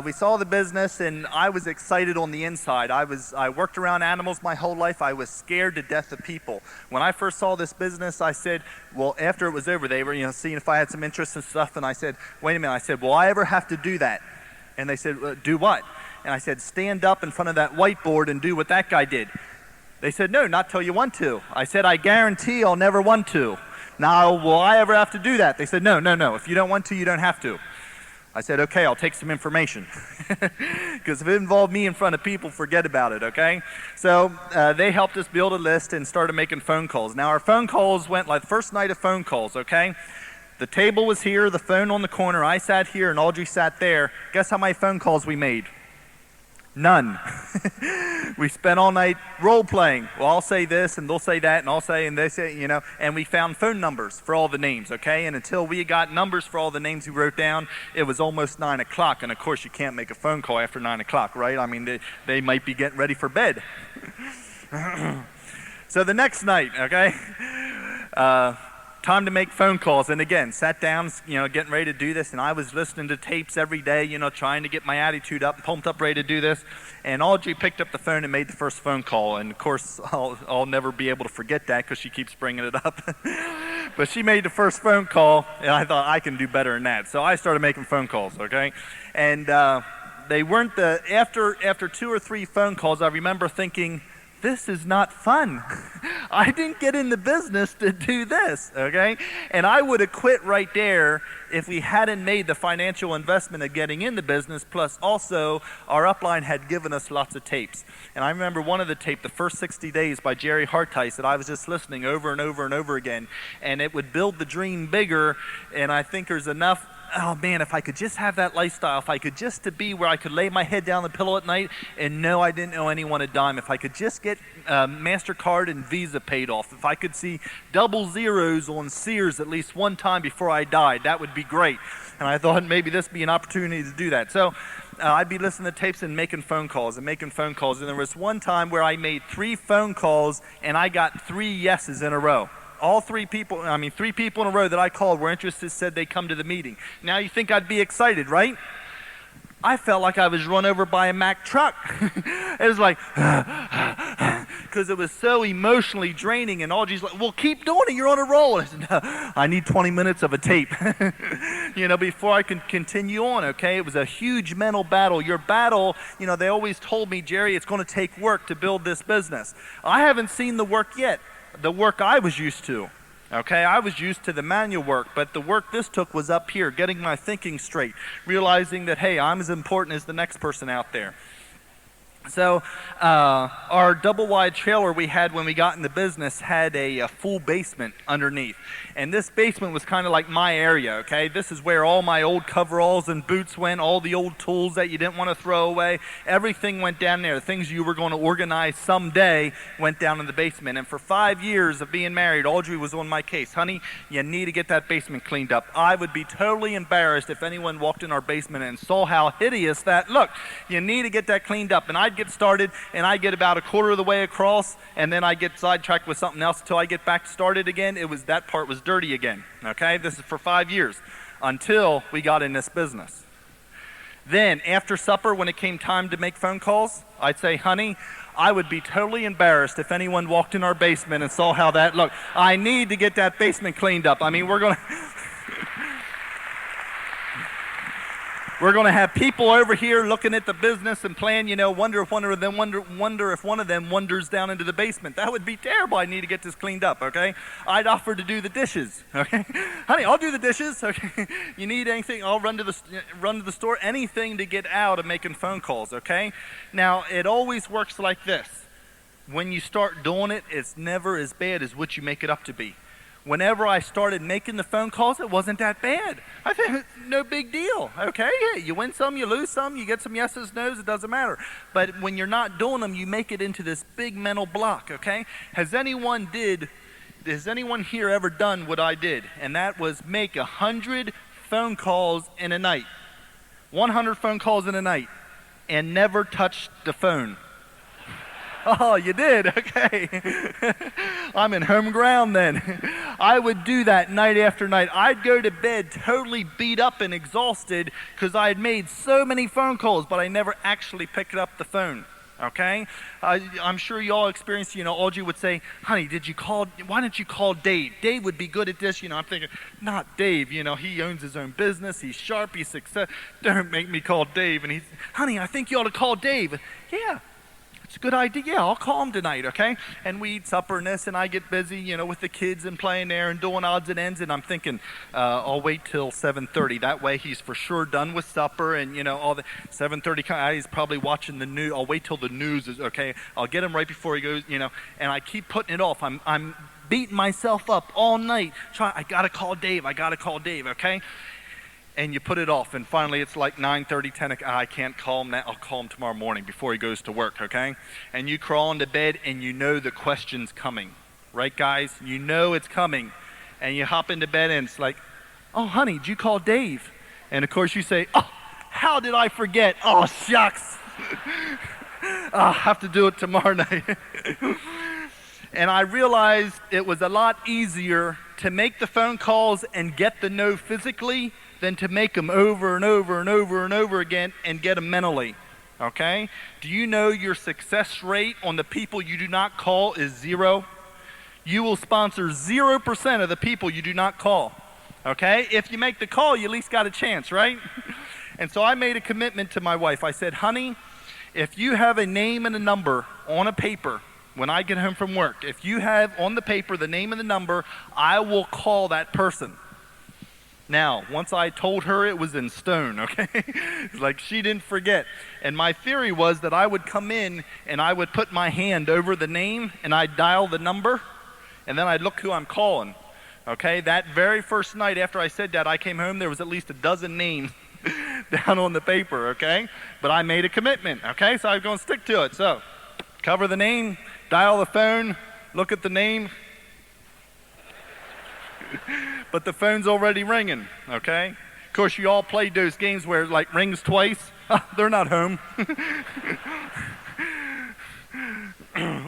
We saw the business, and I was excited on the inside. I worked around animals my whole life. I was scared to death of people. When I first saw this business, I said, well, after it was over, they were, seeing if I had some interest and stuff, and I said, wait a minute. I said, will I ever have to do that? And they said, well, do what? And I said, stand up in front of that whiteboard and do what that guy did. They said, no, not till you want to. I said, I guarantee I'll never want to. Now, will I ever have to do that? They said, no. If you don't want to, you don't have to. I said, okay, I'll take some information. Because if it involved me in front of people, forget about it, okay? So they helped us build a list and started making phone calls. Now, our phone calls went like the first night of phone calls, okay? The table was here, the phone on the corner. I sat here, and Audrey sat there. Guess how many phone calls we made? None. We spent all night role-playing. Well, I'll say this, and they'll say that, and I'll say, and they say, and we found phone numbers for all the names, okay? And until we got numbers for all the names we wrote down, it was almost 9 o'clock. And, of course, you can't make a phone call after 9 o'clock, right? I mean, they might be getting ready for bed. So the next night, okay, time to make phone calls. And again, sat down, getting ready to do this, and I was listening to tapes every day, trying to get my attitude up, pumped up, ready to do this. And Audrey picked up the phone and made the first phone call. And of course, I'll never be able to forget that because she keeps bringing it up. But she made the first phone call, and I thought I can do better than that. So I started making phone calls, okay? And they weren't after 2 or 3 phone calls, I remember thinking, this is not fun. I didn't get in the business to do this, okay? And I would have quit right there if we hadn't made the financial investment of getting in the business, plus also our upline had given us lots of tapes. And I remember one of the tape, the first 60 days by Jerry Hartice, that I was just listening over and over and over again, and it would build the dream bigger, and I think there's enough, oh man, if I could just have that lifestyle, if I could just to be where I could lay my head down on the pillow at night and know I didn't owe anyone a dime, if I could just get MasterCard and Visa paid off, if I could see double zeros on Sears at least one time before I died, that would be great. And I thought maybe this would be an opportunity to do that. So I'd be listening to tapes and making phone calls. And there was one time where I made 3 phone calls and I got 3 yeses in a row. All 3 people in a row that I called were interested, said they'd come to the meeting. Now you think I'd be excited, right? I felt like I was run over by a Mack truck. It was like, because it was so emotionally draining, and Audrey's like, well, keep doing it, you're on a roll. I said, no, I need 20 minutes of a tape, before I can continue on, okay? It was a huge mental battle. Your battle, they always told me, Jerry, it's going to take work to build this business. I haven't seen the work yet. The work I was used to, okay? I was used to the manual work, but the work this took was up here, getting my thinking straight, realizing that, hey, I'm as important as the next person out there. So our double-wide trailer we had when we got in the business had a full basement underneath. And this basement was kind of like my area, okay? This is where all my old coveralls and boots went, all the old tools that you didn't want to throw away. Everything went down there. The things you were going to organize someday went down in the basement. And for 5 years of being married, Audrey was on my case. Honey, you need to get that basement cleaned up. I would be totally embarrassed if anyone walked in our basement and saw how hideous that looked. You need to get that cleaned up. And I'd get started, and I get about a quarter of the way across, and then I get sidetracked with something else until I get back started again. That part was dirty again, okay? This is for 5 years, until we got in this business. Then, after supper, when it came time to make phone calls, I'd say, honey, I would be totally embarrassed if anyone walked in our basement and saw how that looked. I need to get that basement cleaned up. I mean, we're going to... We're going to have people over here looking at the business and playing, wonder if one of them wanders down into the basement. That would be terrible. I need to get this cleaned up, okay? I'd offer to do the dishes, okay? Honey, I'll do the dishes, okay? You need anything, I'll run to the store, anything to get out of making phone calls, okay? Now, it always works like this. When you start doing it, it's never as bad as what you make it up to be. Whenever I started making the phone calls, it wasn't that bad. I think no big deal, okay? Yeah, you win some, you lose some, you get some yeses, nos, it doesn't matter. But when you're not doing them, you make it into this big mental block, okay? Has anyone here ever done what I did? And that was make 100 phone calls in a night. 100 phone calls in a night, and never touch the phone. Oh, you did? Okay. I'm in home ground then. I would do that night after night. I'd go to bed totally beat up and exhausted because I had made so many phone calls, but I never actually picked up the phone. Okay? I'm sure you all experienced, Audrey would say, honey, why don't you call Dave? Dave would be good at this. I'm thinking, not Dave, he owns his own business, he's sharp, he's successful. Don't make me call Dave. And he's, honey, I think you ought to call Dave. Yeah. It's a good idea. Yeah, I'll call him tonight, okay? And we eat supper and this, and I get busy, with the kids and playing there and doing odds and ends, and I'm thinking, I'll wait till 7:30. That way he's for sure done with supper, and, all the 7:30, he's probably watching the news. I'll wait till the news is, okay? I'll get him right before he goes, and I keep putting it off. I'm beating myself up all night. I got to call Dave, okay? And you put it off, and finally it's like 9:30, 10 o'clock. I can't call him now. I'll call him tomorrow morning before he goes to work, okay? And you crawl into bed, and the question's coming. Right, guys? You know it's coming. And you hop into bed, and it's like, oh, honey, did you call Dave? And, of course, you say, oh, how did I forget? Oh, shucks. I'll have to do it tomorrow night. And I realized it was a lot easier to make the phone calls and get the no physically than to make them over and over and over and over again and get them mentally, okay? Do you know your success rate on the people you do not call is 0? You will sponsor 0% of the people you do not call, okay? If you make the call, you at least got a chance, right? And so I made a commitment to my wife. I said, honey, if you have a name and a number on a paper when I get home from work, if you have on the paper the name and the number, I will call that person. Now, once I told her, it was in stone, okay? It's like she didn't forget. And my theory was that I would come in and I would put my hand over the name and I'd dial the number and then I'd look who I'm calling, okay? That very first night after I said that, I came home, there was at least a dozen names down on the paper, okay? But I made a commitment, okay? So I was going to stick to it. So, cover the name, dial the phone, look at the name, but the phone's already ringing, okay? Of course, you all played those games where it like rings twice. They're not home.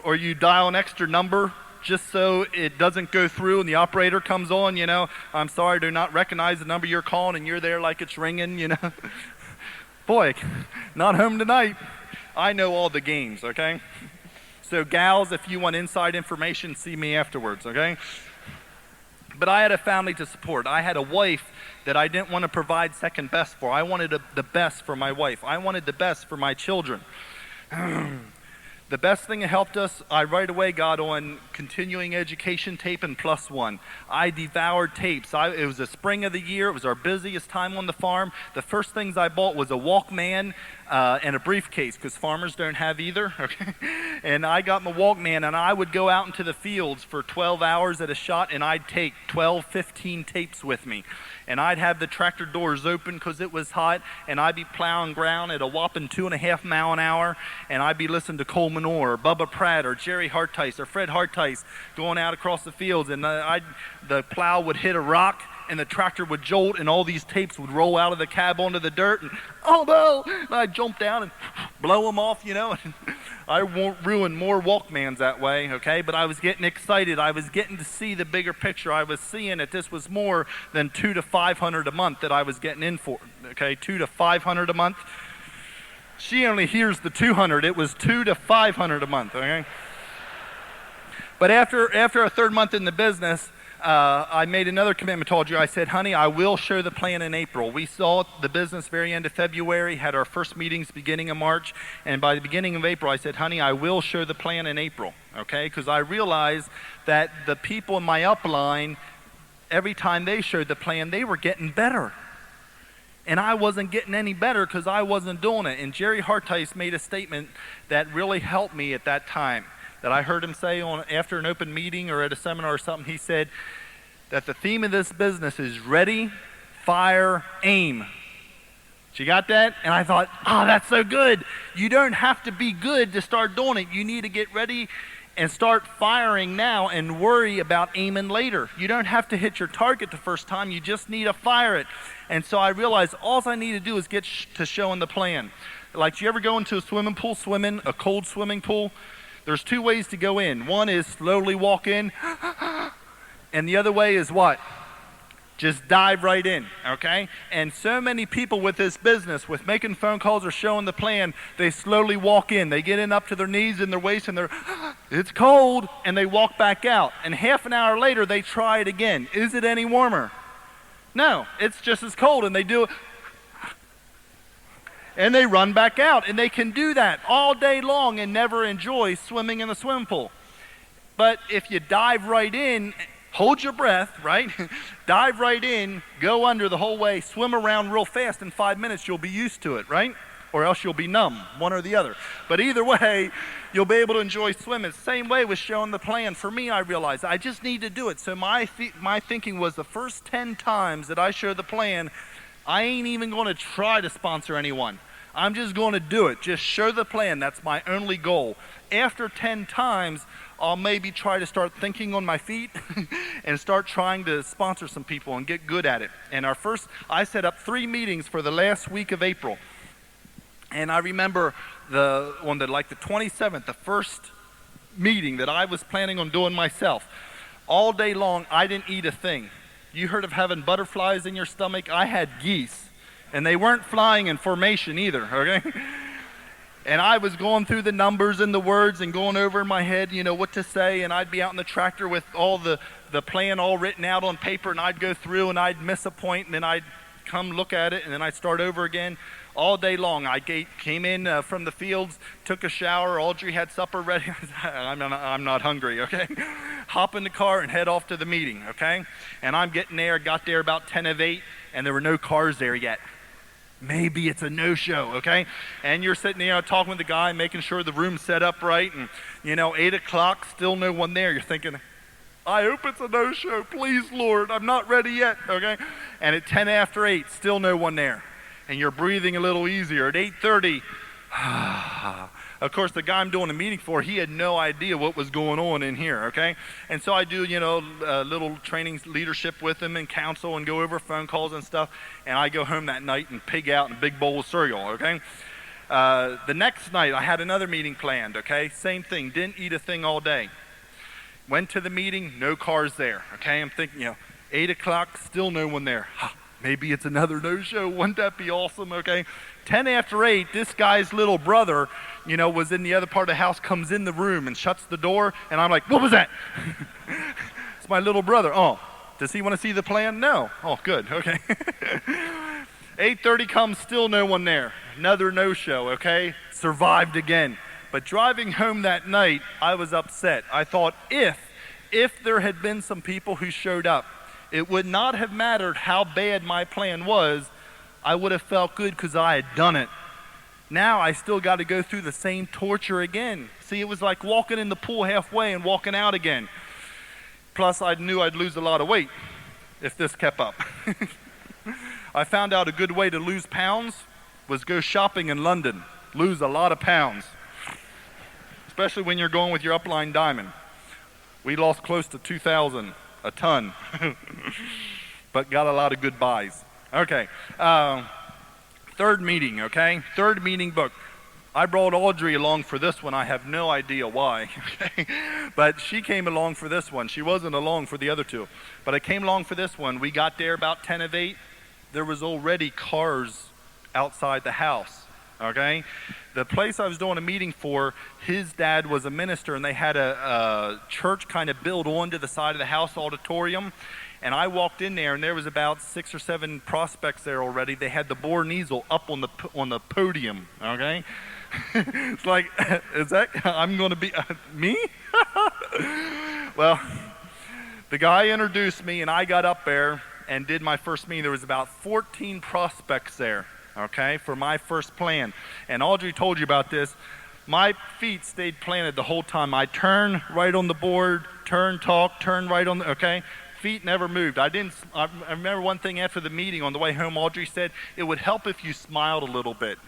Or you dial an extra number just so it doesn't go through and the operator comes on, I'm sorry, do not recognize the number you're calling, and you're there like it's ringing, Boy, not home tonight. I know all the games, okay? So gals, if you want inside information, see me afterwards, okay? But I had a family to support. I had a wife that I didn't want to provide second best for. I wanted the best for my wife. I wanted the best for my children. The best thing that helped us, I right away got on continuing education tape and plus one. I devoured tapes. It was the spring of the year. It was our busiest time on the farm. The first things I bought was a Walkman and a briefcase, because farmers don't have either. Okay? And I got my Walkman, and I would go out into the fields for 12 hours at a shot, and I'd take 12, 15 tapes with me. And I'd have the tractor doors open because it was hot, and I'd be plowing ground at a whopping 2.5 miles an hour, and I'd be listening to Cole Manor, or Bubba Pratt, or Jerry Hartice, or Fred Hartice going out across the fields, and the plow would hit a rock, and the tractor would jolt, and all these tapes would roll out of the cab onto the dirt, and oh no! And I'd jump down and blow them off, and I won't ruin more Walkmans that way, okay? But I was getting excited. I was getting to see the bigger picture. I was seeing that this was more than $200 to $500 a month that I was getting in for, okay? $200 to $500 a month. She only hears the 200. It was $200 to $500 a month, okay? But after a third month in the business, I made another commitment, told you. I said, honey, I will show the plan in April. We saw the business very end of February, had our first meetings beginning of March, and by the beginning of April, I said, honey, I will show the plan in April, okay? Because I realized that the people in my upline, every time they showed the plan, they were getting better. And I wasn't getting any better because I wasn't doing it. And Jerry Hartice made a statement that really helped me at that time, that I heard him say after an open meeting or at a seminar or something. He said that the theme of this business is ready, fire, aim. You got that? And I thought, that's so good. You don't have to be good to start doing it. You need to get ready and start firing now and worry about aiming later. You don't have to hit your target the first time. You just need to fire it. And so I realized all I need to do is get to showing the plan. Like, you ever go into a swimming pool swimming, a cold swimming pool? There's two ways to go in. One is slowly walk in, and the other way is what? Just dive right in, okay? And so many people with this business, with making phone calls or showing the plan, they slowly walk in. They get in up to their knees and their waist and they're, it's cold, and they walk back out. And half an hour later, they try it again. Is it any warmer? No, it's just as cold, and they do it. And they run back out, and they can do that all day long and never enjoy swimming in the swimming pool. But if you dive right in, hold your breath, right? Dive right in, go under the whole way, swim around real fast. In 5 minutes, you'll be used to it, right? Or else you'll be numb, one or the other. But either way, you'll be able to enjoy swimming. Same way with showing the plan. For me, I realized I just need to do it. So my thinking was the first 10 times that I show the plan, I ain't even going to try to sponsor anyone. I'm just going to do it. Just show the plan. That's my only goal. After 10 times, I'll maybe try to start thinking on my feet and start trying to sponsor some people and get good at it. And I set up 3 meetings for the last week of April. And I remember the 27th, the first meeting that I was planning on doing myself. All day long, I didn't eat a thing. You heard of having butterflies in your stomach? I had geese. And they weren't flying in formation either, okay? And I was going through the numbers and the words and going over in my head, what to say. And I'd be out in the tractor with all the plan all written out on paper, and I'd go through and I'd miss a point, and then I'd come look at it, and then I'd start over again. All day long, I came in from the fields, took a shower. Audrey had supper ready. I'm not hungry, okay? Hop in the car and head off to the meeting, okay? And I'm getting there, got there about 10 of 8, and there were no cars there yet. Maybe it's a no-show, okay? And you're sitting there talking with the guy, making sure the room's set up right, and 8 o'clock, still no one there. You're thinking, I hope it's a no-show. Please, Lord, I'm not ready yet, okay? And at 10 after 8, still no one there. And you're breathing a little easier. At 8:30, of course, the guy I'm doing the meeting for, he had no idea what was going on in here, okay? And so I do, little training leadership with him and counsel and go over phone calls and stuff. And I go home that night and pig out in a big bowl of cereal, okay? The next night, I had another meeting planned, okay? Same thing, didn't eat a thing all day. Went to the meeting, no cars there, okay? I'm thinking, 8 o'clock, still no one there. Maybe it's another no-show. Wouldn't that be awesome, okay? 10 after 8, this guy's little brother, was in the other part of the house, comes in the room and shuts the door, and I'm like, what was that? It's my little brother. Oh, does he want to see the plan? No. Oh, good, okay. 8:30 comes, still no one there. Another no-show, okay? Survived again. But driving home that night, I was upset. I thought if there had been some people who showed up, it would not have mattered how bad my plan was. I would have felt good because I had done it. Now I still got to go through the same torture again. See, it was like walking in the pool halfway and walking out again. Plus, I knew I'd lose a lot of weight if this kept up. I found out a good way to lose pounds was go shopping in London. Lose a lot of pounds, especially when you're going with your upline diamond. We lost close to 2,000. A ton, but got a lot of good buys. Okay, third meeting, okay? Third meeting book. I brought Audrey along for this one. I have no idea why, okay? But she came along for this one. She wasn't along for the other two, but I came along for this one. We got there about 10 of 8. There was already cars outside the house, okay? The place I was doing a meeting for, his dad was a minister, and they had a church kind of built onto the side of the house auditorium. And I walked in there, and there was about 6 or 7 prospects there already. They had the Born easel up on the podium, okay? It's like, is that, I'm going to be, me? Well, the guy introduced me, and I got up there and did my first meeting. There was about 14 prospects there, okay, for my first plan. And Audrey told you about this. My feet stayed planted the whole time. I turn right on the board, turn, talk, turn right on the, okay? Feet never moved. I remember one thing after the meeting on the way home, Audrey said, it would help if you smiled a little bit,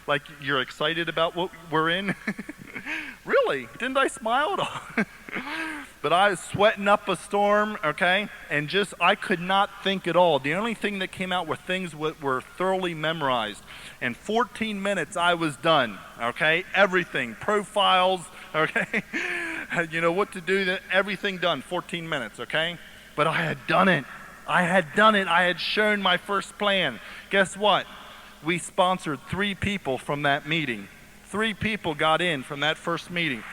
like you're excited about what we're in. Really? Didn't I smile at all? But I was sweating up a storm, okay? And just, I could not think at all. The only thing that came out were things that were thoroughly memorized. In 14 minutes, I was done, okay? Everything, profiles, okay? You know what to do, everything done, 14 minutes, okay? But I had done it. I had done it. I had shown my first plan. Guess what? We sponsored 3 people from that meeting. 3 people got in from that first meeting.